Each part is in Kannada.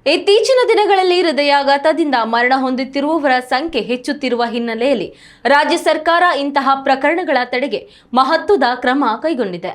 ಇತ್ತೀಚಿನ ದಿನಗಳಲ್ಲಿ ಹೃದಯಾಘಾತದಿಂದ ಮರಣ ಹೊಂದುತ್ತಿರುವವರ ಸಂಖ್ಯೆ ಹೆಚ್ಚುತ್ತಿರುವ ಹಿನ್ನೆಲೆಯಲ್ಲಿ ರಾಜ್ಯ ಸರ್ಕಾರ ಇಂತಹ ಪ್ರಕರಣಗಳ ತಡೆಗೆ ಮಹತ್ವದ ಕ್ರಮ ಕೈಗೊಂಡಿದೆ.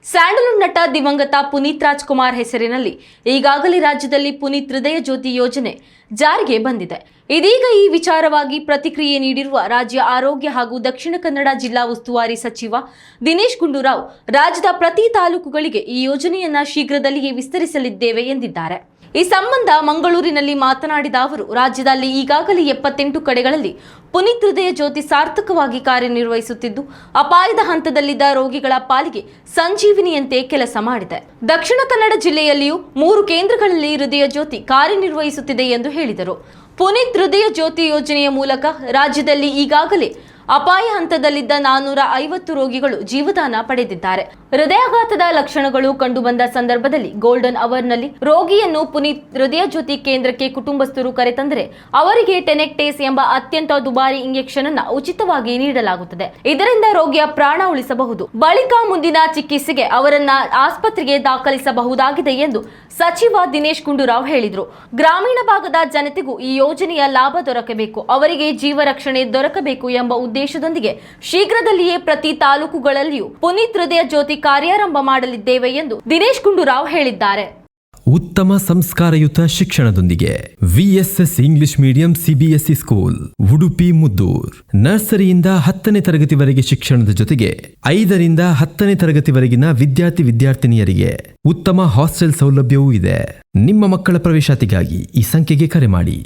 ಸ್ಯಾಂಡಲ್ವುಡ್ ನಟ ದಿವಂಗತ ಪುನೀತ್ ರಾಜ್ಕುಮಾರ್ ಹೆಸರಿನಲ್ಲಿ ಈಗಾಗಲೇ ರಾಜ್ಯದಲ್ಲಿ ಪುನೀತ್ ಹೃದಯ ಜ್ಯೋತಿ ಯೋಜನೆ ಜಾರಿಗೆ ಬಂದಿದೆ. ಇದೀಗ ಈ ವಿಚಾರವಾಗಿ ಪ್ರತಿಕ್ರಿಯೆ ನೀಡಿರುವ ರಾಜ್ಯ ಆರೋಗ್ಯ ಹಾಗೂ ದಕ್ಷಿಣ ಕನ್ನಡ ಜಿಲ್ಲಾ ಉಸ್ತುವಾರಿ ಸಚಿವ ದಿನೇಶ್ ಗುಂಡೂರಾವ್, ರಾಜ್ಯದ ಪ್ರತಿ ತಾಲೂಕುಗಳಿಗೆ ಈ ಯೋಜನೆಯನ್ನ ಶೀಘ್ರದಲ್ಲಿಯೇ ವಿಸ್ತರಿಸಲಿದ್ದೇವೆ ಎಂದಿದ್ದಾರೆ. ಈ ಸಂಬಂಧ ಮಂಗಳೂರಿನಲ್ಲಿ ಮಾತನಾಡಿದ ಅವರು, ರಾಜ್ಯದಲ್ಲಿ ಈಗಾಗಲೇ 78 ಕಡೆಗಳಲ್ಲಿ ಪುನೀತ್ ಹೃದಯ ಜ್ಯೋತಿ ಸಾರ್ಥಕವಾಗಿ ಕಾರ್ಯನಿರ್ವಹಿಸುತ್ತಿದ್ದು, ಅಪಾಯದ ಹಂತದಲ್ಲಿದ್ದ ರೋಗಿಗಳ ಪಾಲಿಗೆ ಸಂಜೀವಿನಿಯಂತೆ ಕೆಲಸ ಮಾಡಿದೆ. ದಕ್ಷಿಣ ಕನ್ನಡ ಜಿಲ್ಲೆಯಲ್ಲಿಯೂ 3 ಕೇಂದ್ರಗಳಲ್ಲಿ ಹೃದಯ ಜ್ಯೋತಿ ಕಾರ್ಯನಿರ್ವಹಿಸುತ್ತಿದೆ ಎಂದು ಹೇಳಿದರು. ಪುನೀತ್ ಹೃದಯ ಜ್ಯೋತಿ ಯೋಜನೆಯ ಮೂಲಕ ರಾಜ್ಯದಲ್ಲಿ ಈಗಾಗಲೇ ಅಪಾಯ ಹಂತದಲ್ಲಿದ್ದ 450 ರೋಗಿಗಳು ಜೀವದಾನ ಪಡೆದಿದ್ದಾರೆ. ಹೃದಯಾಘಾತದ ಲಕ್ಷಣಗಳು ಕಂಡುಬಂದ ಸಂದರ್ಭದಲ್ಲಿ ಗೋಲ್ಡನ್ ಅವರ್ನಲ್ಲಿ ರೋಗಿಯನ್ನು ಪುನೀತ್ ಹೃದಯ ಜ್ಯೋತಿ ಕೇಂದ್ರಕ್ಕೆ ಕುಟುಂಬಸ್ಥರು ಕರೆತಂದರೆ ಅವರಿಗೆ ಟೆನೆಕ್ಟೇಸ್ ಎಂಬ ಅತ್ಯಂತ ದುಬಾರಿ ಇಂಜೆಕ್ಷನ್ ಅನ್ನು ಉಚಿತವಾಗಿ ನೀಡಲಾಗುತ್ತದೆ. ಇದರಿಂದ ರೋಗಿಯ ಪ್ರಾಣ ಉಳಿಸಬಹುದು. ಬಳಿಕ ಮುಂದಿನ ಚಿಕಿತ್ಸೆಗೆ ಅವರನ್ನ ಆಸ್ಪತ್ರೆಗೆ ದಾಖಲಿಸಬಹುದಾಗಿದೆ ಎಂದು ಸಚಿವ ದಿನೇಶ್ ಗುಂಡೂರಾವ್ ಹೇಳಿದರು. ಗ್ರಾಮೀಣ ಭಾಗದ ಜನತೆಗೂ ಈ ಯೋಜನೆಯ ಲಾಭ ದೊರಕಬೇಕು, ಅವರಿಗೆ ಜೀವ ರಕ್ಷಣೆ ದೊರಕಬೇಕು ಎಂಬ ಉದ್ದೇಶದೊಂದಿಗೆ ಶೀಘ್ರದಲ್ಲಿಯೇ ಪ್ರತಿ ತಾಲೂಕುಗಳಲ್ಲಿಯೂ ಪುನೀತ್ ಹೃದಯ ಜ್ಯೋತಿ ಕಾರ್ಯಾರಂಭ ಮಾಡಲಿದ್ದೇವೆ ಎಂದು ದಿನೇಶ್ ಗುಂಡೂರಾವ್ ಹೇಳಿದ್ದಾರೆ. ಉತ್ತಮ ಸಂಸ್ಕಾರಯುತ ಶಿಕ್ಷಣದೊಂದಿಗೆ VSS English medium CBSE school Udupi Muddur. ನರ್ಸರಿಯಿಂದ 10ನೇ ತರಗತಿವರೆಗೆ ಶಿಕ್ಷಣದ ಜೊತೆಗೆ 5ರಿಂದ 10ನೇ ತರಗತಿವರೆಗಿನ ವಿದ್ಯಾರ್ಥಿನಿಯರಿಗೆ ಉತ್ತಮ ಹಾಸ್ಟೆಲ್ ಸೌಲಭ್ಯವೂ ಇದೆ. ನಿಮ್ಮ ಮಕ್ಕಳ ಪ್ರವೇಶಾತಿಗಾಗಿ ಈ ಸಂಖ್ಯೆಗೆ ಕರೆ ಮಾಡಿ.